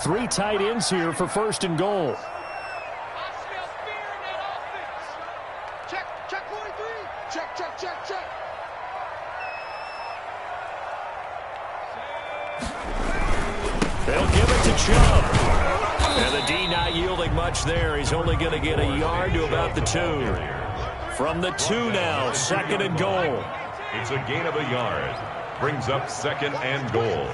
Three tight ends here for first and goal. They'll give it to Chubb. And the D not yielding much there. He's only going to get a yard to about the 2. From the 2 now, second and goal. It's a gain of a yard. Brings up second and goal.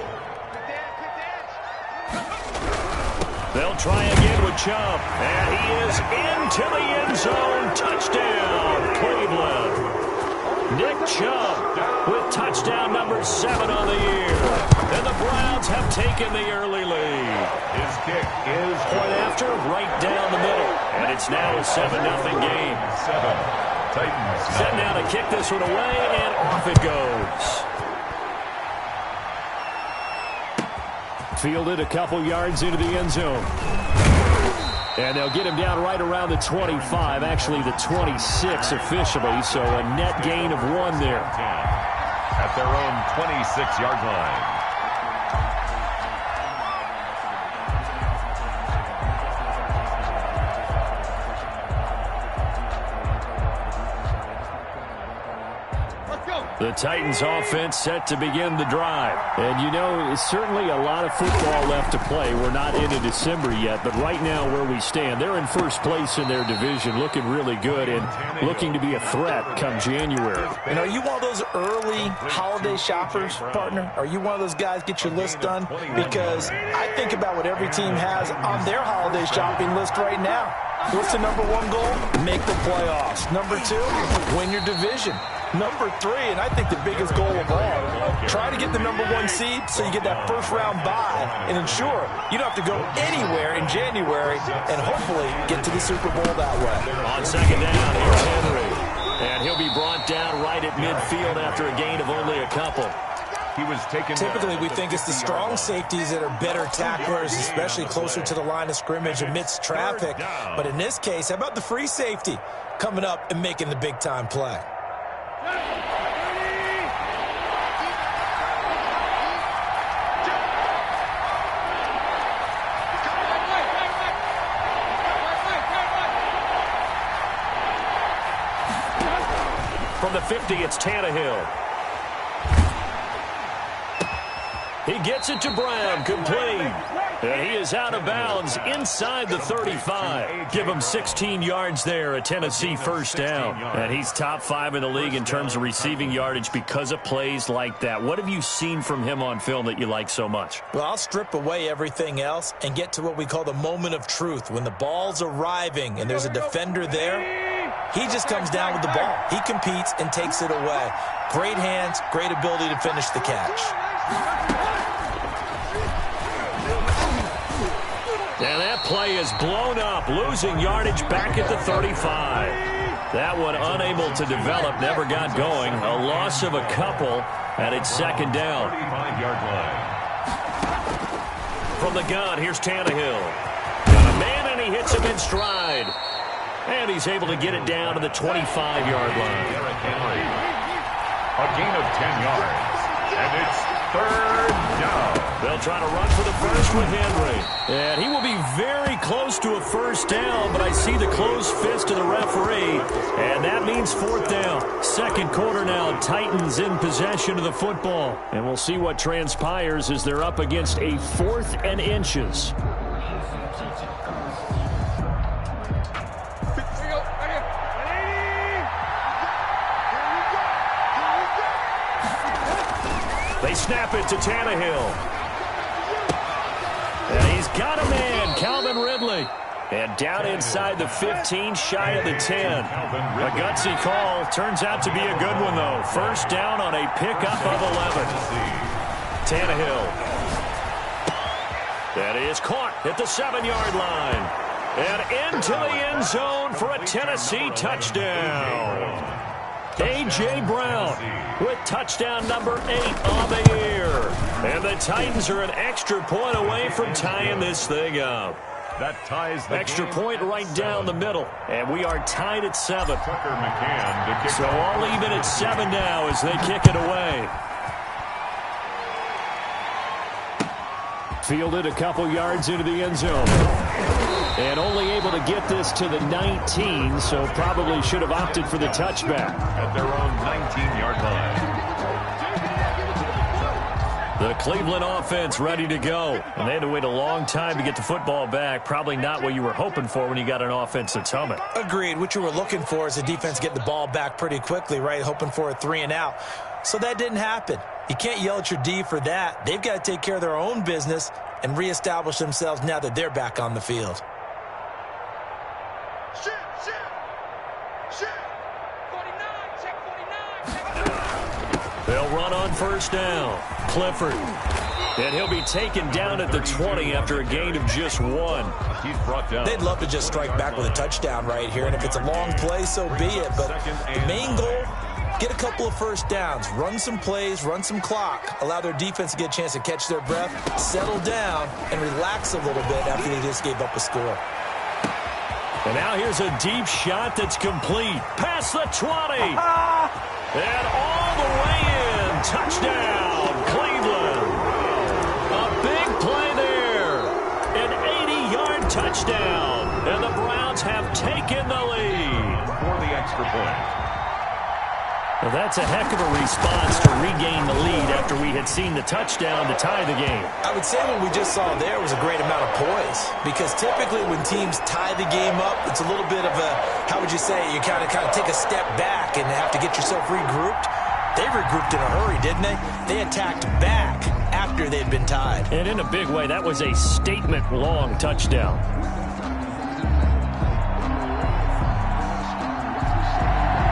They'll try again with Chubb. And he is into the end zone. Touchdown, Cleveland. Nick Chubb with touchdown number 7 on the year. And the Browns have taken the early lead. His kick is point after, right down the middle. And it's now a 7-0 game. 7. Titans. Set now to kick this one away, and off it goes. Fielded a couple yards into the end zone. And they'll get him down right around the 25, actually the 26 officially, so a net gain of 1 there. At their own 26-yard line. The Titans offense set to begin the drive. And you know, it's certainly a lot of football left to play. We're not into December yet, but right now where we stand, they're in first place in their division, looking really good and looking to be a threat come January. And are you one of those early holiday shoppers, partner? Are you one of those guys get your list done? Because I think about what every team has on their holiday shopping list right now. What's the number 1 goal? Make the playoffs. Number 2, win your division. Number 3, and I think the biggest goal of all, try to get the number 1 seed so you get that first-round bye and ensure you don't have to go anywhere in January and hopefully get to the Super Bowl that way. On second down, here's Henry. And he'll be brought down right at midfield after a gain of only a couple. He was taken. Typically, we think it's the strong safeties that are better tacklers, especially closer to the line of scrimmage amidst traffic. But in this case, how about the free safety coming up and making the big-time play? From the 50, it's Tannehill. He gets it to Brown, complete. And he is out of bounds inside the 35. Give him 16 yards there, a Tennessee first down. And he's top 5 in the league in terms of receiving yardage because of plays like that. What have you seen from him on film that you like so much? Well, I'll strip away everything else and get to what we call the moment of truth. When the ball's arriving and there's a defender there, he just comes down with the ball. He competes and takes it away. Great hands, great ability to finish the catch. And that play is blown up, losing yardage back at the 35. That one unable to develop, never got going. A loss of a couple, and it's second down. 35-yard line. From the gun, here's Tannehill. Got a man, and he hits him in stride. And he's able to get it down to the 25-yard line. A gain of 10 yards. And it's third down. They'll try to run for the first with Henry. And he will be very close to a first down, but I see the closed fist of the referee. And that means fourth down. Second quarter now, Titans in possession of the football. And we'll see what transpires as they're up against a 4th and inches. They snap it to Tannehill. And he's got a man, Calvin Ridley. And down inside the 15, shy of the 10. A gutsy call. Turns out to be a good one, though. First down on a pickup of 11. Tannehill. That is caught at the 7-yard line. And into the end zone for a Tennessee touchdown. A.J. Brown with touchdown number 8 on the year. And the Titans are an extra point away from tying this thing up. That ties the extra game. Point right down the middle. And we are tied at 7. Tucker McCann to kick so all even at 7 now as they kick it away. Fielded a couple yards into the end zone. And only able to get this to the 19, so probably should have opted for the touchback. At their own 19-yard line. The Cleveland offense ready to go. And they had to wait a long time to get the football back. Probably not what you were hoping for when you got an offense that's humming. Agreed. What you were looking for is a defense getting the ball back pretty quickly, right? Hoping for a 3-and-out. So that didn't happen. You can't yell at your D for that. They've got to take care of their own business and reestablish themselves now that they're back on the field. They'll run on first down. Clifford. And he'll be taken down at the 20 after a gain of just 1. He's brought down. They'd love to just strike back with a touchdown right here, and if it's a long play, so be it. But the main goal, get a couple of first downs, run some plays, run some clock, allow their defense to get a chance to catch their breath, settle down, and relax a little bit after they just gave up a score. And now here's a deep shot that's complete. Past the 20. And all the way in. Touchdown, Cleveland. A big play there. An 80-yard touchdown. And the Browns have taken the lead. For the extra point. Well, that's a heck of a response to regain the lead after we had seen the touchdown to tie the game. I would say what we just saw there was a great amount of poise, because typically when teams tie the game up, it's a little bit of a, how would you say, you kind of take a step back and have to get yourself regrouped. They regrouped in a hurry, didn't they? They attacked back after they'd been tied. And in a big way, that was a statement-long touchdown.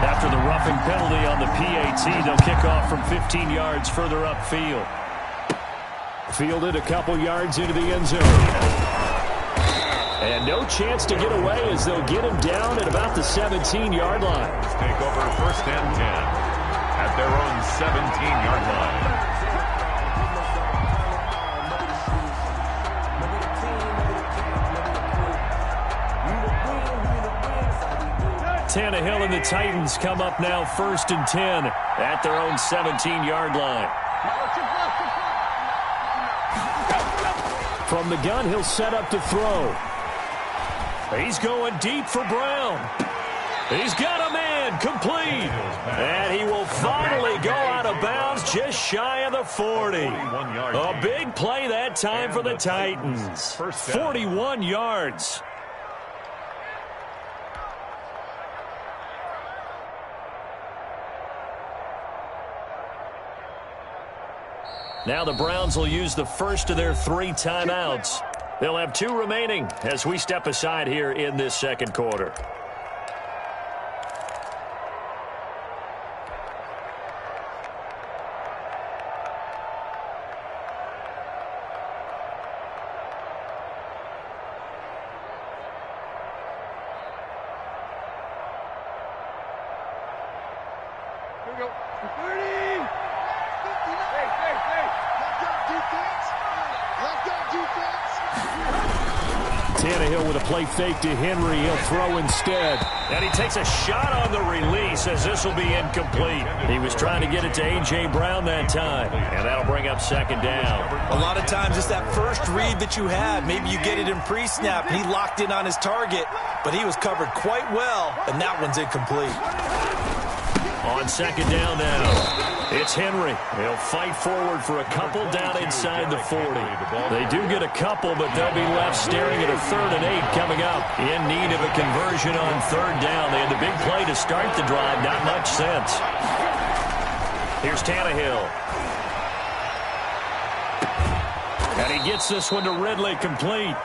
After the roughing penalty on the PAT, they'll kick off from 15 yards further upfield. Fielded a couple yards into the end zone. And no chance to get away as they'll get him down at about the 17-yard line. Let's take over first and 10 at their own 17-yard line. Tannehill and the Titans come up now first and 10 at their own 17-yard line. From the gun, he'll set up to throw. He's going deep for Brown. He's got a man, complete. And he will finally go out of bounds just shy of the 40. A big play that time for the Titans. 41 yards. Now the Browns will use the first of their 3 timeouts. They'll have 2 remaining as we step aside here in this second quarter. Here we go. 30. Tannehill with a play fake to Henry. He'll throw instead. And he takes a shot on the release as this will be incomplete. He was trying to get it to A.J. Brown that time. And that'll bring up second down. A lot of times it's that first read that you have. Maybe you get it in pre-snap and he locked in on his target, but he was covered quite well, and that one's incomplete. On second down now. It's Henry. He'll fight forward for a couple down inside the 40. They do get a couple, but they'll be left staring at a 3rd and 8 coming up. In need of a conversion on 3rd down. They had the big play to start the drive. Not much sense. Here's Tannehill. And he gets this one to Ridley complete.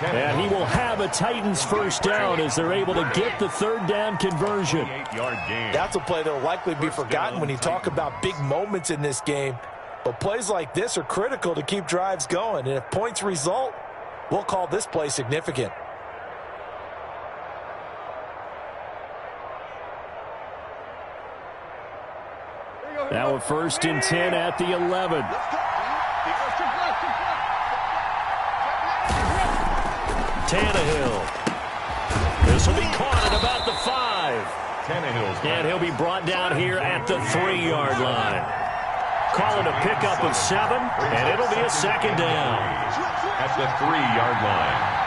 And he will have a Titans first down as they're able to get the 3rd down conversion. That's a play that will likely be forgotten when you talk about big moments in this game. But plays like this are critical to keep drives going. And if points result, we'll call this play significant. Now a 1st and 10 at the 11. Tannehill. This will be caught at about the 5. And he'll be brought down here at the 3-yard line. Call it a pickup of 7, and it'll be a second down. At the 3-yard line.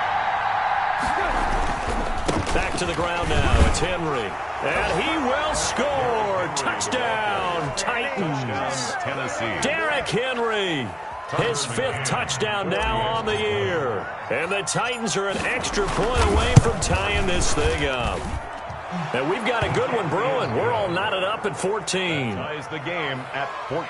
Back to the ground now. It's Henry. And he will score. Touchdown, Titans. Tennessee. Derrick Henry. His 5th touchdown now on the year. And the Titans are an extra point away from tying this thing up. And we've got a good one brewing. We're all knotted up at 14. Ties the game at 14.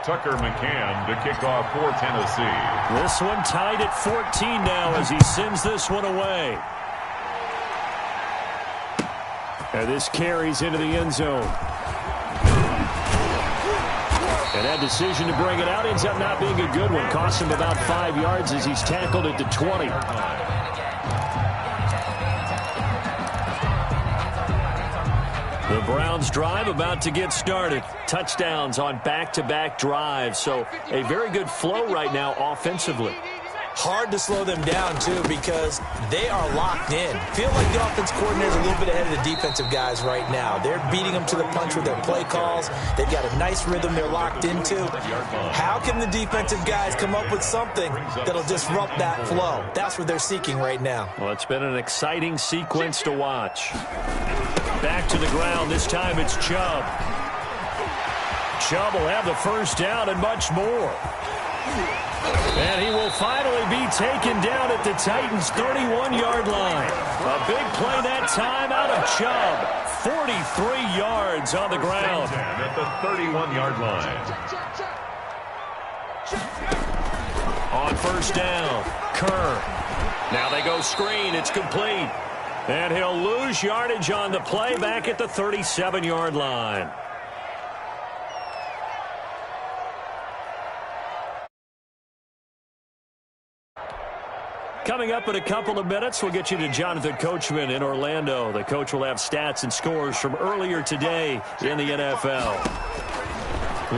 Tucker McCann to kick off for Tennessee. This one tied at 14 now as he sends this one away. And this carries into the end zone. And that decision to bring it out ends up not being a good one. Cost him about 5 yards as he's tackled at the 20. The Browns drive about to get started. Touchdowns on back-to-back drives. So a very good flow right now offensively. Hard to slow them down, too, because they are locked in. Feel like the offense coordinator is a little bit ahead of the defensive guys right now. They're beating them to the punch with their play calls. They've got a nice rhythm they're locked into. How can the defensive guys come up with something that'll disrupt that flow? That's what they're seeking right now. Well, it's been an exciting sequence to watch. Back to the ground. This time it's Chubb. Chubb will have the first down and much more. And he will finally be taken down at the Titans' 31-yard line. A big play that time out of Chubb. 43 yards on the ground. At the 31-yard line. On first down, Kerr. Now they go screen. It's complete. And he'll lose yardage on the play back at the 37-yard line. Coming up in a couple of minutes, we'll get you to Jonathan Coachman in Orlando. The coach will have stats and scores from earlier today in the NFL.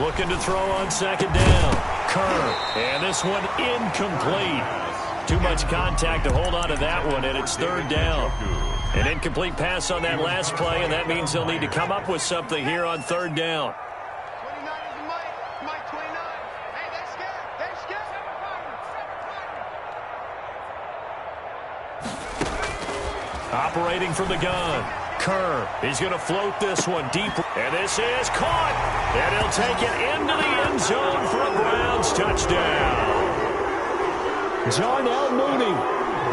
Looking to throw on second down. Kerr. And this one incomplete. Too much contact to hold on to that one, and it's third down. An incomplete pass on that last play, and that means they'll need to come up with something here on third down. 29 is Mike 29. Hey, they're scared. They're scared. Operating from the gun. Kerr. He's going to float this one deep. And this is caught. And he'll take it into the end zone for a Browns touchdown. Darnell Mooney.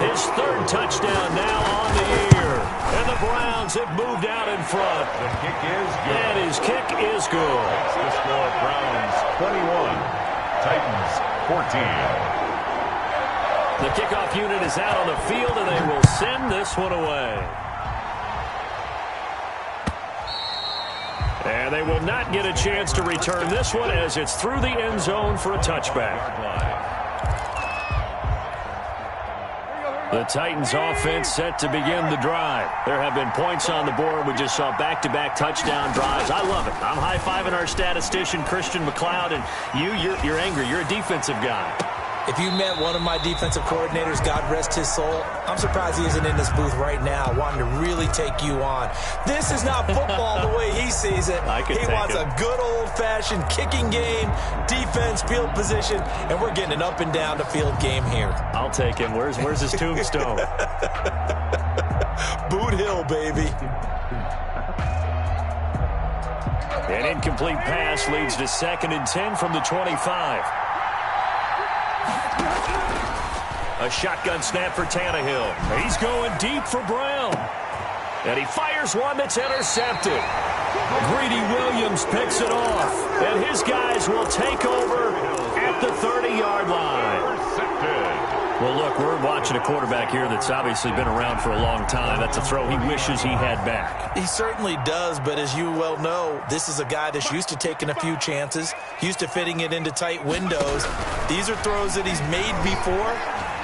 His 3rd touchdown now on the year. And the Browns have moved out in front. The kick is good. And his kick is good. That's the score. Browns 21. Titans 14. The kickoff unit is out on the field, and they will send this one away. And they will not get a chance to return this one as it's through the end zone for a touchback. The Titans offense set to begin the drive. There have been points on the board. We just saw back-to-back touchdown drives. I love it. I'm high-fiving our statistician, Christian McLeod, and you're angry. You're a defensive guy. If you met one of my defensive coordinators, God rest his soul, I'm surprised he isn't in this booth right now wanting to really take you on. This is not football the way he sees it. He wants a good old-fashioned kicking game, defense, field position, and we're getting an up-and-down-the-field game here. I'll take him. Where's his tombstone? Boot Hill, baby. An incomplete pass leads to 2nd and 10 from the 25. A shotgun snap for Tannehill. He's going deep for Brown. And he fires one that's intercepted. Greedy Williams picks it off. And his guys will take over at the 30-yard line. Well, look, we're watching a quarterback here that's obviously been around for a long time. That's a throw he wishes he had back. He certainly does, but as you well know, this is a guy that's used to taking a few chances, used to fitting it into tight windows. These are throws that he's made before.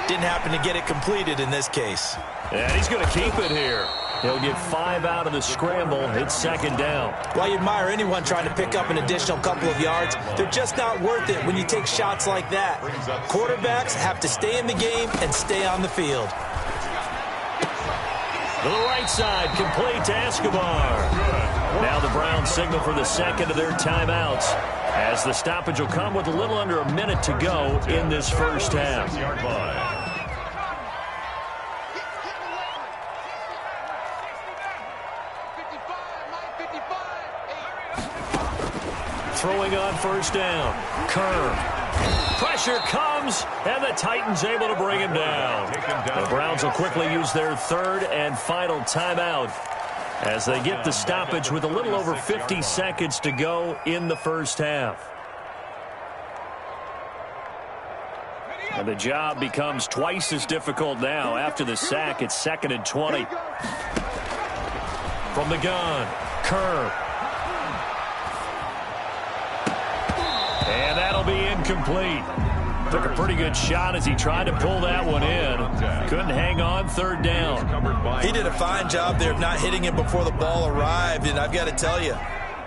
Didn't happen to get it completed in this case. And he's going to keep it here. He'll get 5 out of the scramble. It's 2nd down. While you admire anyone trying to pick up an additional couple of yards, they're just not worth it when you take shots like that. Quarterbacks have to stay in the game and stay on the field. To the right side, complete to Escobar. Now the Browns signal for the second of their timeouts, as the stoppage will come with a little under a minute to go in this first half. Throwing on first down. Kerr. Pressure comes, and the Titans able to bring him down. The Browns will quickly use their third and final timeout as they get the stoppage with a little over 50 seconds to go in the first half. And the job becomes twice as difficult now. After the sack, it's 2nd and 20. From the gun, Kerr. And that'll be incomplete. Took a pretty good shot as he tried to pull that one in. Couldn't hang on, third down. He did a fine job there of not hitting it before the ball arrived, and I've got to tell you,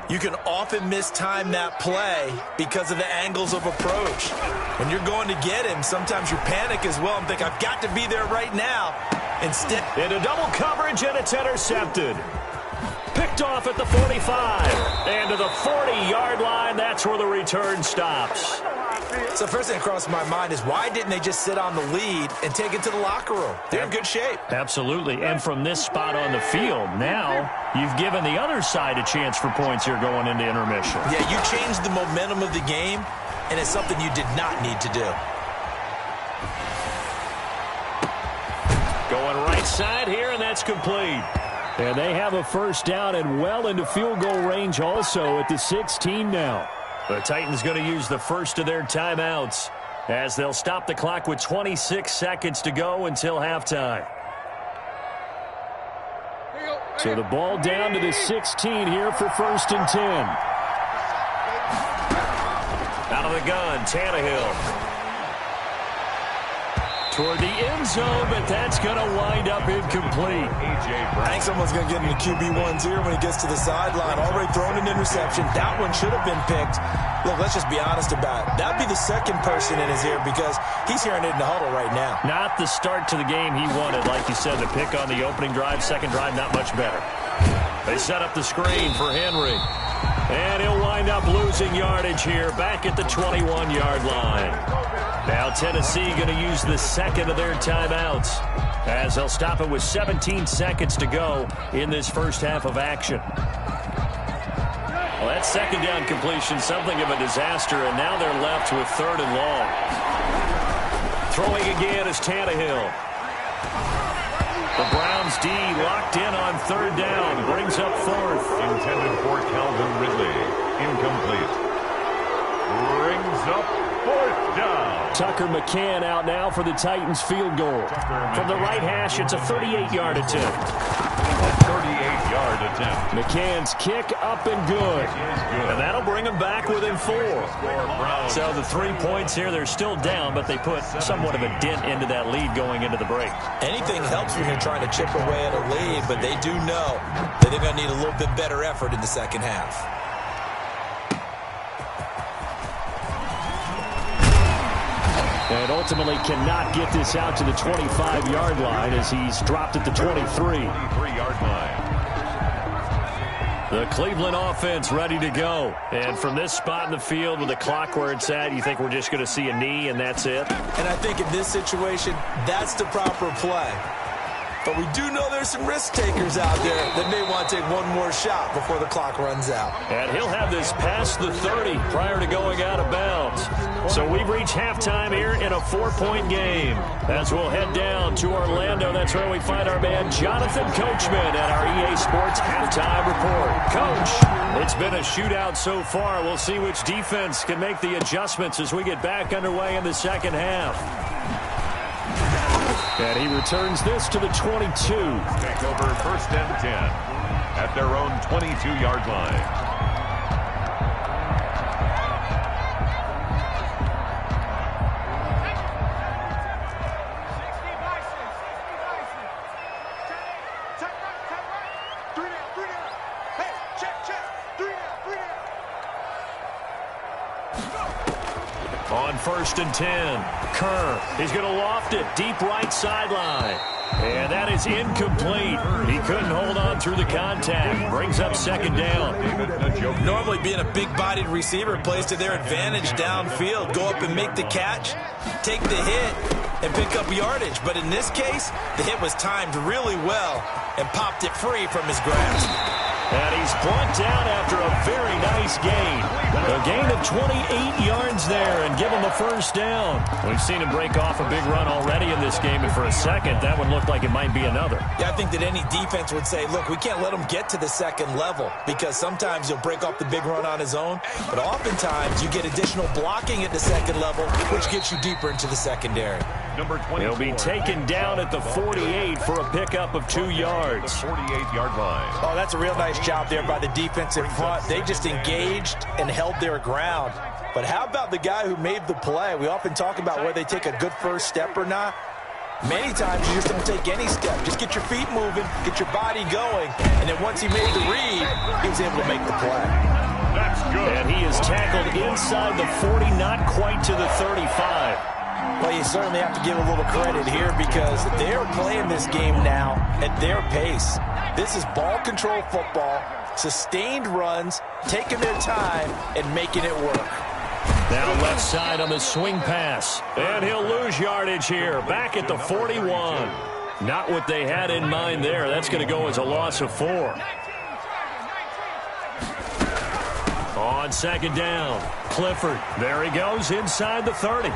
you can often mistime that play because of the angles of approach. When you're going to get him, sometimes you panic as well and think, I've got to be there right now. Instead, into double coverage, and it's intercepted. Picked off at the 45. And to the 40-yard line, that's where the return stops. So first thing that crossed my mind is, why didn't they just sit on the lead and take it to the locker room? They're in good shape. Absolutely. And from this spot on the field, now you've given the other side a chance for points here going into intermission. Yeah, you changed the momentum of the game, and it's something you did not need to do. Going right side here, and that's complete. And they have a first down and well into field goal range also at the 16 now. The Titans going to use the first of their timeouts as they'll stop the clock with 26 seconds to go until halftime. So the ball down to the 16 here for 1st and 10. Out of the gun, Tannehill. Toward the end zone, but that's going to wind up incomplete. I think someone's going to get into QB1's ear when he gets to the sideline. Already thrown an interception. That one should have been picked. Look, let's just be honest about it. That'd be the second person in his ear because he's hearing it in the huddle right now. Not the start to the game he wanted. Like you said, the pick on the opening drive, second drive, not much better. They set up the screen for Henry. And he'll wind up losing yardage here back at the 21-yard line. Now Tennessee going to use the second of their timeouts as they'll stop it with 17 seconds to go in this first half of action. Well, that second down completion, something of a disaster, and now they're left with 3rd and long. Throwing again is Tannehill. The Browns D locked in on 3rd down, brings up 4th. Intended for Calvin Ridley. Incomplete. Brings up 4th down. Tucker McCann out now for the Titans field goal. From the right hash, it's a 38-yard attempt. A 38-yard attempt. McCann's kick up and good. And that'll bring them back within 4. So the 3 points here, they're still down, but they put somewhat of a dent into that lead going into the break. Anything helps when you're trying to chip away at a lead, but they do know that they're going to need a little bit better effort in the second half. And ultimately cannot get this out to the 25-yard line as he's dropped at the 23. 23-yard line. The Cleveland offense ready to go. And from this spot in the field with the clock where it's at, you think we're just going to see a knee and that's it? And I think in this situation, that's the proper play. But we do know there's some risk takers out there that may want to take one more shot before the clock runs out. And he'll have this past the 30 prior to going out of bounds. So we've reached halftime here in a 4-point game. As we'll head down to Orlando, that's where we find our man Jonathan Coachman at our EA Sports Halftime Report. Coach, it's been a shootout so far. We'll see which defense can make the adjustments as we get back underway in the second half. And he returns this to the 22. Take over 1st and 10 at their own 22-yard line. On 1st and 10, Kerr, he's going to loft it deep right sideline. And that is incomplete. He couldn't hold on through the contact. Brings up second down. Normally being a big-bodied receiver plays to their advantage downfield. Go up and make the catch, take the hit, and pick up yardage. But in this case, the hit was timed really well and popped it free from his grasp. And he's brought down after a very nice gain. A gain of 28 yards there and give him a first down. We've seen him break off a big run already in this game, and for a second, that would look like it might be another. Yeah, I think that any defense would say, look, we can't let him get to the second level because sometimes he'll break off the big run on his own, but oftentimes you get additional blocking at the second level, which gets you deeper into the secondary. He'll be taken down at the 48 for a pickup of 2 yards. 48-yard line. Oh, that's a real nice job there by the defense in front. They just engaged and held their ground. But how about the guy who made the play? We often talk about whether they take a good first step or not. Many times you just don't take any step. Just get your feet moving, get your body going, and then once he made the read, he was able to make the play. That's good. And he is tackled inside the 40, not quite to the 35. Well, you certainly have to give a little credit here because they're playing this game now at their pace. This is ball control football, sustained runs, taking their time, and making it work. Now left side on the swing pass. And he'll lose yardage here, back at the 41. Not what they had in mind there. That's going to go as a loss of 4. On second down, Clifford. There he goes inside the 30.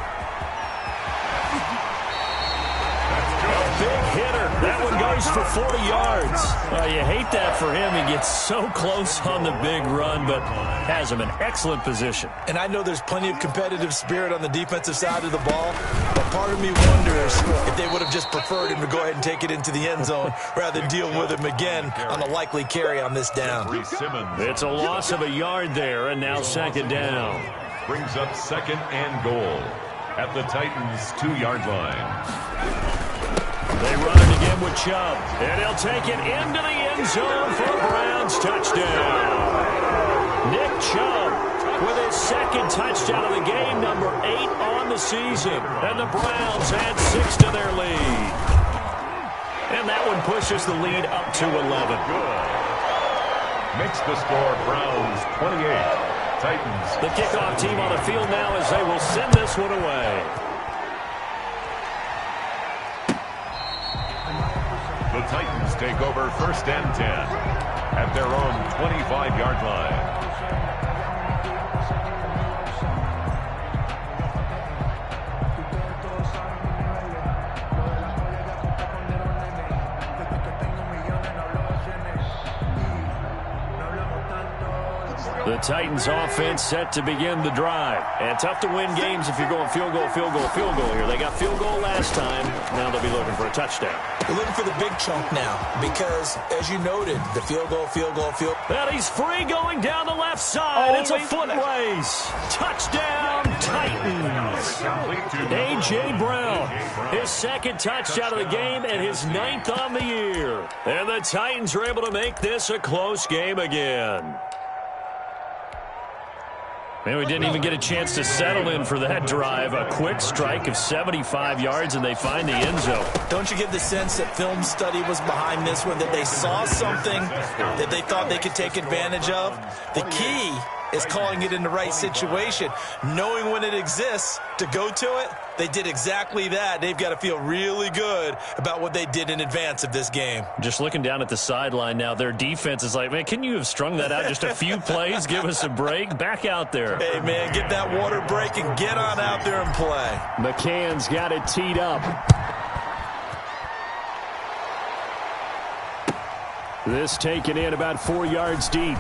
Big hitter. That one goes for 40 yards. Well, you hate that for him. He gets so close on the big run, but has him in excellent position. And I know there's plenty of competitive spirit on the defensive side of the ball, but part of me wonders if they would have just preferred him to go ahead and take it into the end zone rather than deal with him again on a likely carry on this down. It's a loss of a yard there, and now second down. Brings up second and goal at the Titans' 2-yard line. They run it again with Chubb, and he'll take it into the end zone for a Browns touchdown. Nick Chubb with his second touchdown of the game, number 8 on the season. And the Browns add 6 to their lead. And that one pushes the lead up to 11. Good. Makes the score Browns 28. Titans. The kickoff team on the field now as they will send this one away. The Titans take over first and 10 at their own 25-yard line. The Titans offense set to begin the drive. And tough to win games if you're going field goal, field goal, field goal here. They got field goal last time. Now they'll be looking for a touchdown. They're looking for the big chunk now because, as you noted, the field goal, field goal, field goal. And he's free going down the left side. It's a foot race. Touchdown, Titans. A.J. Brown, his second touchdown of the game and his 9th on the year. And the Titans are able to make this a close game again. And we didn't even get a chance to settle in for that drive. A quick strike of 75 yards, and they find the end zone. Don't you get the sense that film study was behind this one, that they saw something that they thought they could take advantage of? The key is calling it in the right situation, knowing when it exists to go to it. They did exactly that. They've got to feel really good about what they did in advance of this game. Just looking down at the sideline now, their defense is like, man, can you have strung that out just a few plays? Give us a break. Back out there. Hey, man, get that water break and get on out there and play. McCann's got it teed up. This taken in about 4 yards deep.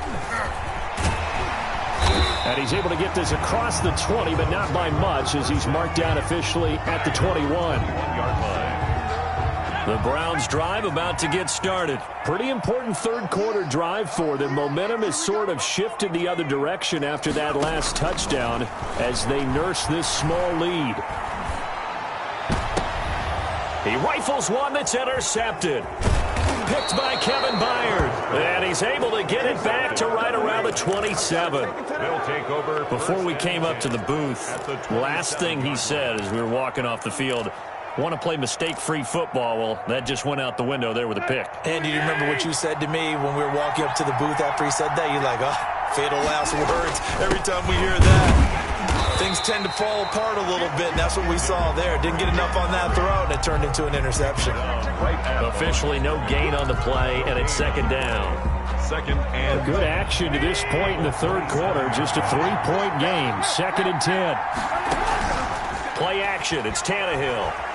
And he's able to get this across the 20, but not by much, as he's marked down officially at the 21. 1-yard line. The Browns drive about to get started. Pretty important third quarter drive for them. Momentum has sort of shifted the other direction after that last touchdown as they nurse this small lead. He rifles one that's intercepted. Picked by Kevin Byard. And he's able to get it back to right around the 27. They'll take over. Before we came up to the booth, last thing he said as we were walking off the field, Want to play mistake-free football. Well, that just went out the window there with a pick. Andy, you remember what you said to me when we were walking up to the booth after he said that? You're like, oh, fatal last words. Every time we hear that, things tend to fall apart a little bit, and that's what we saw there. Didn't get enough on that throw, and it turned into an interception. Officially no gain on the play, and it's second down. Second and good action to this point in the third quarter. Just a 3-point game. Second and 10. Play action. It's Tannehill.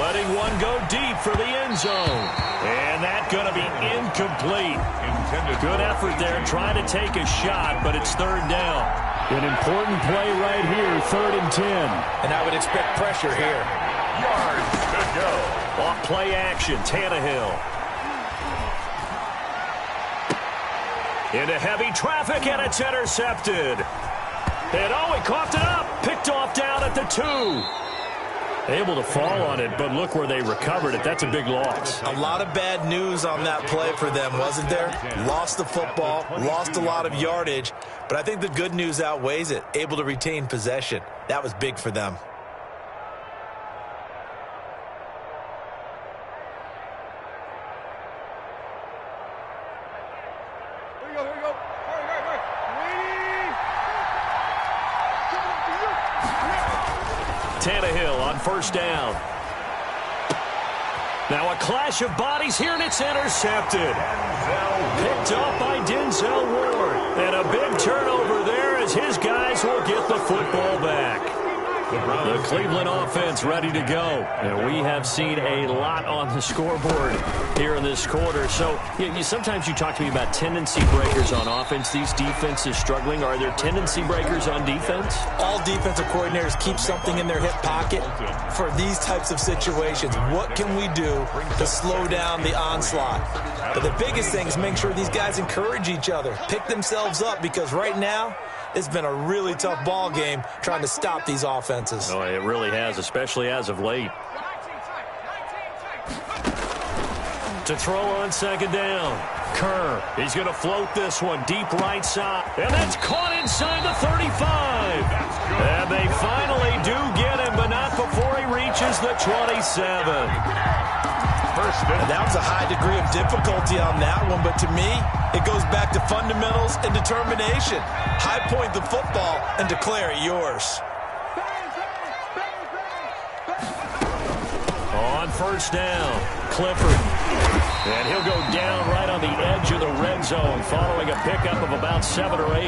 Letting one go deep for the end zone. And that's going to be incomplete. Good effort there trying to take a shot, but it's third down. An important play right here, third and 10. And I would expect pressure here. yards to go. Off play action, Tannehill. Into heavy traffic, and it's intercepted. And he coughed it up. Picked off down at the 2. Able to fall on it, but look where they recovered it. That's a big loss. A lot of bad news on that play for them, wasn't there? Lost the football, lost a lot of yardage, but I think the good news outweighs it. Able to retain possession. That was big for them. Tannehill on first down. Now a clash of bodies here, and it's intercepted. Picked up by Denzel Ward. And a big turnover there as his guys will get the football back. The Cleveland offense ready to go. And we have seen a lot on the scoreboard here in this quarter. So sometimes you talk to me about tendency breakers on offense. These defenses struggling. Are there tendency breakers on defense? All defensive coordinators keep something in their hip pocket for these types of situations. What can we do to slow down the onslaught? But the biggest thing is make sure these guys encourage each other, pick themselves up, because right now it's been a really tough ball game trying to stop these offenses. Oh, it really has, especially as of late. To throw on second down. Kerr, he's going to float this one deep right side. And that's caught inside the 35. And they finally do get him, but not before he reaches the 27. And that was a high degree of difficulty on that one, but to me, it goes back to fundamentals and determination. High point the football and declare it yours. On first down, Clifford. And he'll go down right on the edge of the red zone following a pickup of about 7 or 8.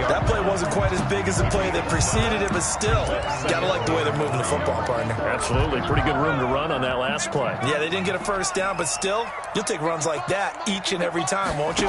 That play wasn't quite as big as the play that preceded it, but still, got to like the way they're moving the football, partner. Absolutely. Pretty good room to run on that last play. Yeah, they didn't get a first down, but still, you'll take runs like that each and every time, won't you?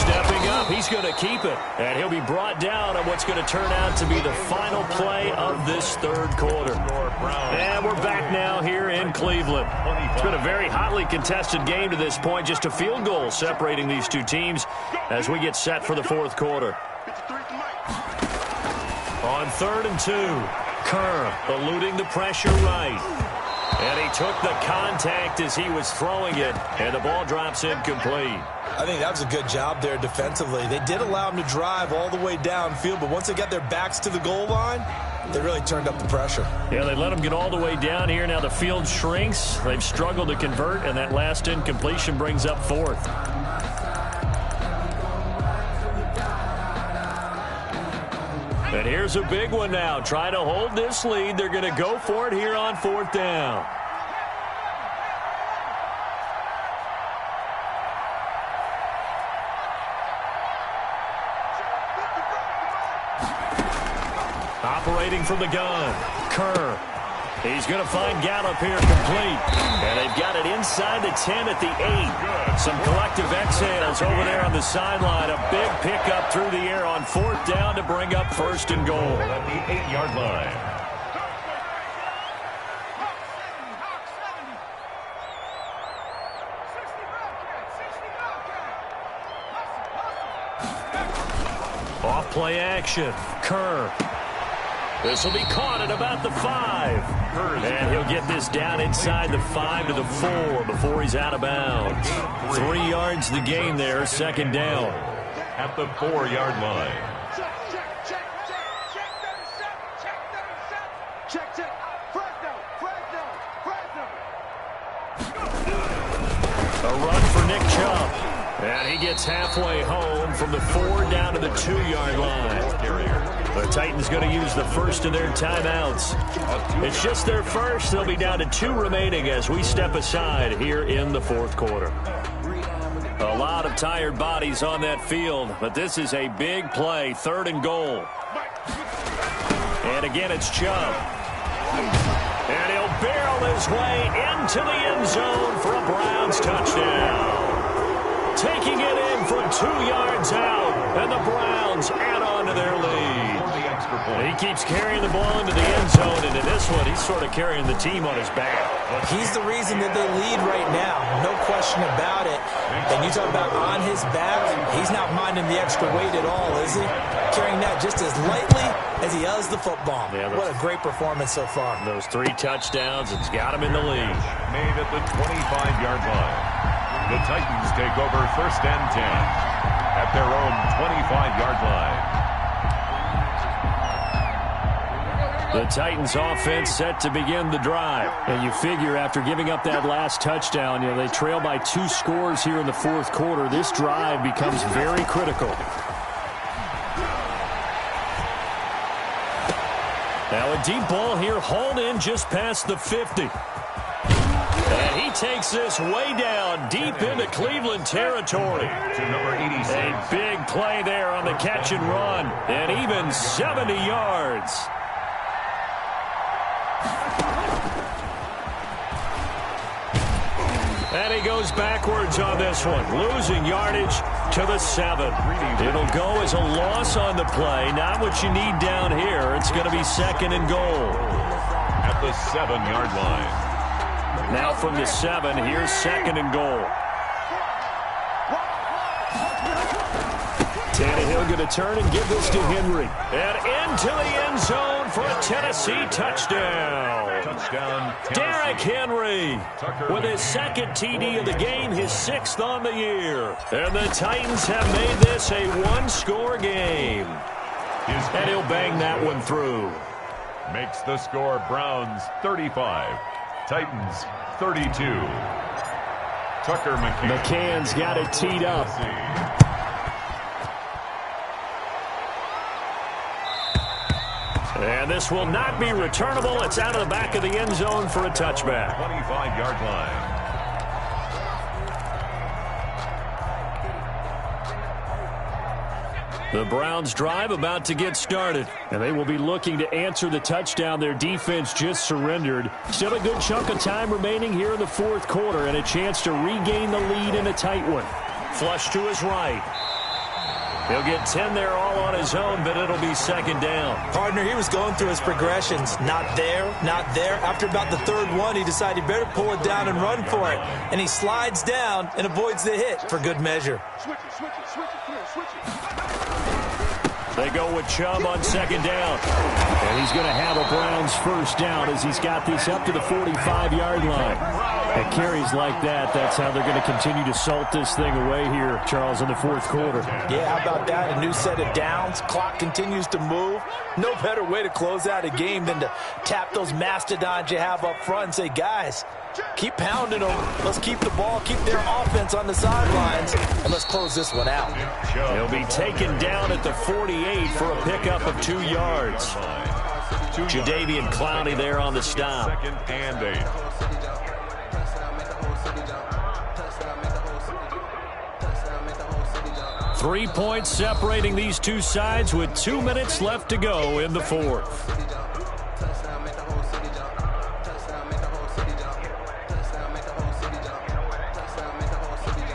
Stepping up, he's going to keep it. And he'll be brought down on what's going to turn out to be the final play of this third quarter. And we're back now here in Cleveland. It's been a very hotly contested game to this point. Just a field goal separating these two teams as we get set for the fourth quarter. On third and 2, Kerr eluding the pressure right. And he took the contact as he was throwing it, and the ball drops incomplete. I think that was a good job there defensively. They did allow him to drive all the way downfield, but once they got their backs to the goal line, they really turned up the pressure. Yeah, they let him get all the way down here. Now the field shrinks. They've struggled to convert, and that last incompletion brings up fourth. And here's a big one now. Trying to hold this lead. They're going to go for it here on fourth down. Operating from the gun, Kerr. He's going to find Gallup here complete. And they've got it inside the 10 at the 8. Some collective exhales over there on the sideline. A big pickup through the air on fourth down to bring up first and goal. At the 8-yard line. Off play action, Kerr. This will be caught at about the 5. And he'll get this down inside the 5 to the 4 before he's out of bounds. 3 yards the gain there, second down. At the 4-yard line. And he gets halfway home from the 4 down to the 2-yard line. The Titans going to use the first of their timeouts. It's just their first. They'll be down to 2 remaining as we step aside here in the fourth quarter. A lot of tired bodies on that field, but this is a big play, 3rd and goal. And again, it's Chubb. And he'll barrel his way into the end zone for a Browns touchdown. Taking it in from 2 yards out, and the Browns add on to their lead. He keeps carrying the ball into the end zone, and in this one, he's sort of carrying the team on his back. He's the reason that they lead right now, no question about it. And you talk about on his back, he's not minding the extra weight at all, is he? Carrying that just as lightly as he does the football. Yeah, what a great performance so far. Those 3 touchdowns, it's got him in the lead. Made at the 25-yard line. The Titans take over 1st and 10 at their own 25-yard line. The Titans offense set to begin the drive. And you figure after giving up that last touchdown, they trail by 2 scores here in the fourth quarter. This drive becomes very critical. Now a deep ball here, hauled in just past the 50. And he takes this way down deep into Cleveland territory. To number 86. A big play there on the catch and run. And even 70 yards. And he goes backwards on this one, losing yardage to the 7. It'll go as a loss on the play, not what you need down here. It's going to be 2nd and goal. At the 7-yard line. Now from the 7, here's 2nd and goal. Tannehill going to turn and give this to Henry. And into the end zone for a Tennessee touchdown. Derrick Henry with his 2nd TD of the game, his 6th on the year. And the Titans have made this a 1-score game. And he'll bang that one through. Makes the score Browns 35, Titans 32. Tucker McCann. McCann's got it teed up. And this will not be returnable. It's out of the back of the end zone for a touchback. 25-yard line. The Browns drive about to get started. And they will be looking to answer the touchdown their defense just surrendered. Still a good chunk of time remaining here in the fourth quarter and a chance to regain the lead in a tight one. Flush to his right. He'll get 10 there all on his own, but it'll be 2nd down. Partner, he was going through his progressions. Not there, not there. After about the 3rd one, he decided he better pull it down and run for it. And he slides down and avoids the hit for good measure. They go with Chubb on 2nd down. And he's going to have a Browns 1st down as he's got this up to the 45-yard line. At carries like that, that's how they're going to continue to salt this thing away here, Charles, in the fourth quarter. Yeah, how about that? A new set of downs. Clock continues to move. No better way to close out a game than to tap those mastodons you have up front and say, guys, keep pounding them. Let's keep the ball, keep their offense on the sidelines, and let's close this one out. He'll be taken down at the 48 for a pickup of 2 yards. Jadeveon Clowney there on the stop. 2nd and 8. 3 points separating these two sides with 2 minutes left to go in the fourth.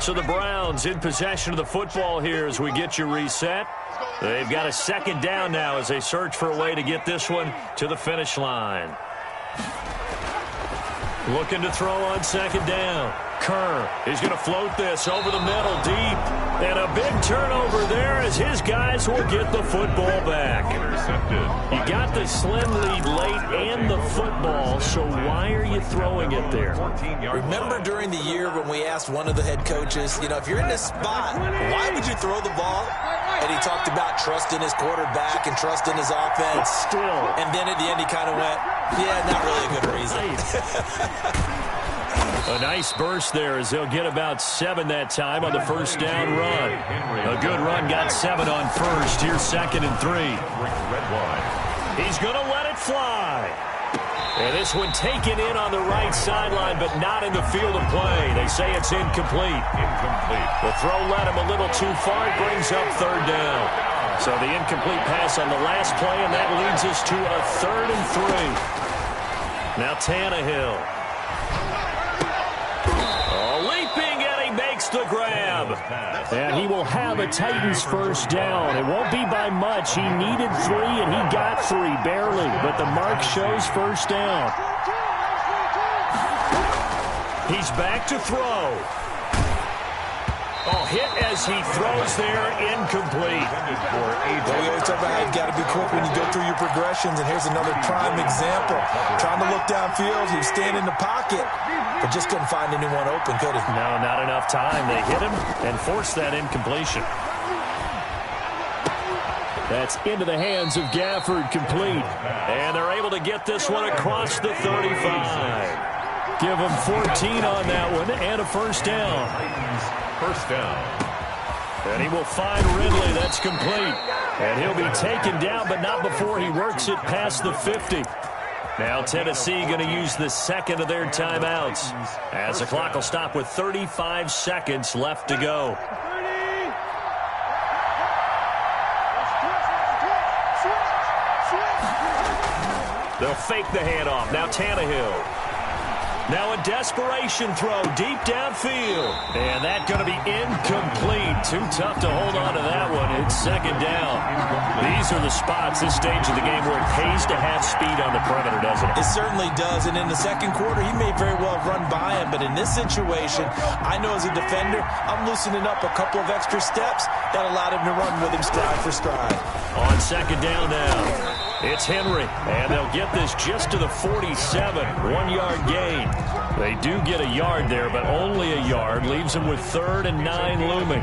So the Browns in possession of the football here as we get you reset. They've got a 2nd down now as they search for a way to get this one to the finish line. Looking to throw on 2nd down. Kerr is going to float this over the middle deep. And a big turnover there as his guys will get the football back. You got the slim lead late and the football, so why are you throwing it there? Remember during the year when we asked one of the head coaches, if you're in this spot, why would you throw the ball? And he talked about trusting his quarterback and trusting his offense. But still. And then at the end he kind of went, yeah, not really a good reason. A nice burst there as they'll get about 7 that time on the first down run. A good run got 7 on first. Here's 2nd and 3. He's going to let it fly. And this one taken in on the right sideline, but not in the field of play. They say it's incomplete. The throw led him a little too far. It brings up 3rd down. So the incomplete pass on the last play, and that leads us to a 3rd and 3. Now Tannehill. Leaping, and he makes the grab. And he will have a Titans first down. It won't be by much. He needed 3, and he got 3, barely. But the mark shows first down. He's back to throw. Oh, hit as he throws there, incomplete. We always talk about how you've got to be quick when you go through your progressions, and here's another prime example. Trying to look downfield, he was standing in the pocket, but just couldn't find anyone open, could he? No, not enough time. They hit him and forced that incompletion. That's into the hands of Gafford, complete. And they're able to get this one across the 35. Give him 14 on that one and a first down. First down. And he will find Ridley. That's complete. And he'll be taken down, but not before he works it past the 50. Now Tennessee going to use the second of their timeouts as the clock will stop with 35 seconds left to go. They'll fake the handoff. Now Tannehill. Now a desperation throw deep downfield. And that's going to be incomplete. Too tough to hold on to that one. It's 2nd down. These are the spots, this stage of the game, where it pays to have speed on the perimeter, doesn't it? It certainly does. And in the second quarter, he may very well run by him. But in this situation, I know as a defender, I'm loosening up a couple of extra steps that allowed him to run with him stride for stride. On 2nd down now. It's Henry, and they'll get this just to the 47, 1-yard gain. They do get a yard there, but only a yard. Leaves them with 3rd and 9 looming.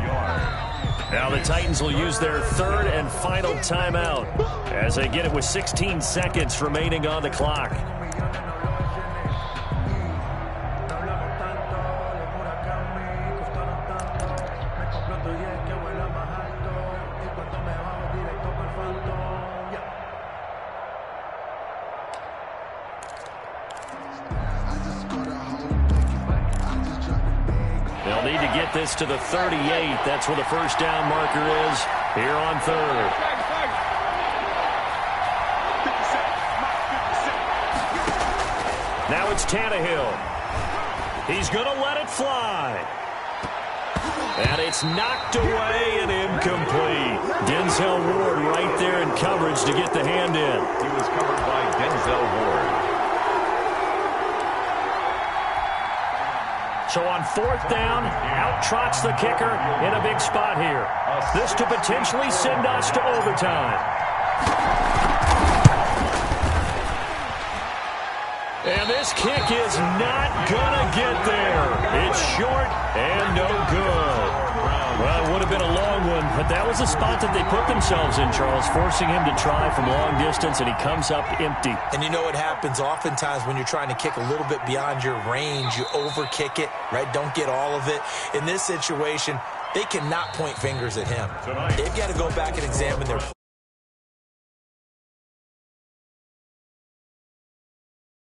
Now the Titans will use their 3rd and final timeout as they get it with 16 seconds remaining on the clock. They'll need to get this to the 38. That's where the first down marker is here on 3rd. Now it's Tannehill. He's going to let it fly. And it's knocked away and incomplete. Denzel Ward right there in coverage to get the hand in. He was covered by Denzel Ward. So on 4th down, out trots the kicker in a big spot here. This to potentially send us to overtime. And this kick is not going to get there. It's short and no good. Well, it would have been a long one, but that was a spot that they put themselves in, Charles, forcing him to try from long distance, and he comes up empty. And you know what happens oftentimes when you're trying to kick a little bit beyond your range, you overkick it, right? Don't get all of it. In this situation, they cannot point fingers at him. They've got to go back and examine their